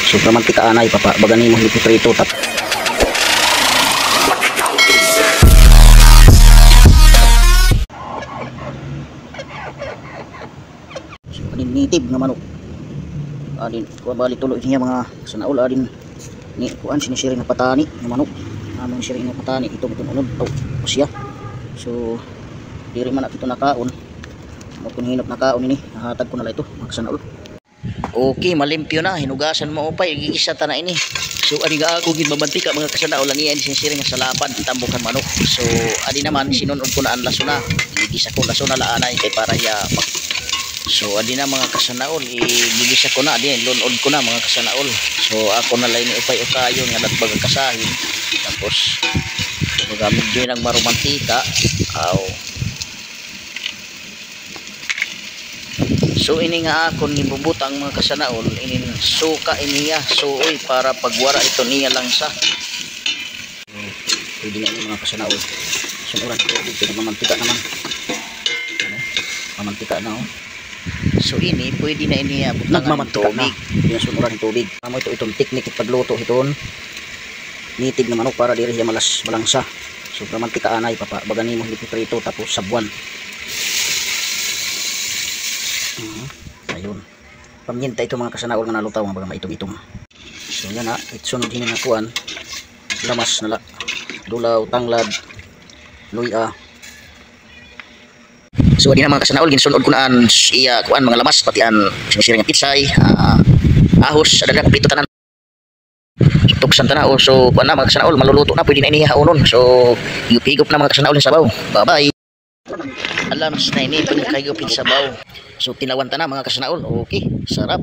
Sobra mantika anay papa bagani mo lipitrito tap. So adin nitib nga manok. Adin kuha balik tuloy niya mga sanaol adin ni kuan sinisiring na patani nga manok. Among siring na patani itong unod siya. So diri man ito nakaon. Mo kun hinop nakaon ini hatag ko na la ito mga sanaol. Okay, malimpyo na, hinugasan mo upay, gigisa ta na ini. So ani ga ako gid mabantika mga kasanaol niya ini sinisiring sa laban tambukan manok. So ani naman sinunod ko na ang lasuna. Gigisa ko lasuna la anay kay para ya so adi na mga kasanaol igigisa ko na adi lunod ko na mga kasanaol. So ako na lain upay ukayo nga datbag kasahin. Tapos magamit din ang maromantika aw. So ini nga akon gibubutang mga kasanaol inin suka iniya suoy para pagwara ito niya lang sa pwede na mga kasanaol. Sunuran ko dito nagmamantika naman ano mamantika na oh. So ini pwede na iniya butang ng tubig yung sunuran ng tubig amo ito itong teknik pagluto iton nitib na manok para diri siya malangsa. So mantika anay papa bagani mo lipitrito tapos sabuan. Ayun paminta ito mga kasanaol nga nalutaw mga baga maitom-itom. So yan na itsunod din nga kuan lamas nala dulaw tanglad luya. So di na mga kasanaol ginsunod ko naan iya kuan mga lamas pati an sinisiring nga pitsay ahos sa dagat prito tanan tuksan tanao. So kuan na mga kasanaol maluluto na pwede na ini haunon. So higop na mga kasanaol sa sabaw. Bye bye. Alam na ini pwede kayo sabaw. So tinawan ta na mga kasanaol. Okay, sarap.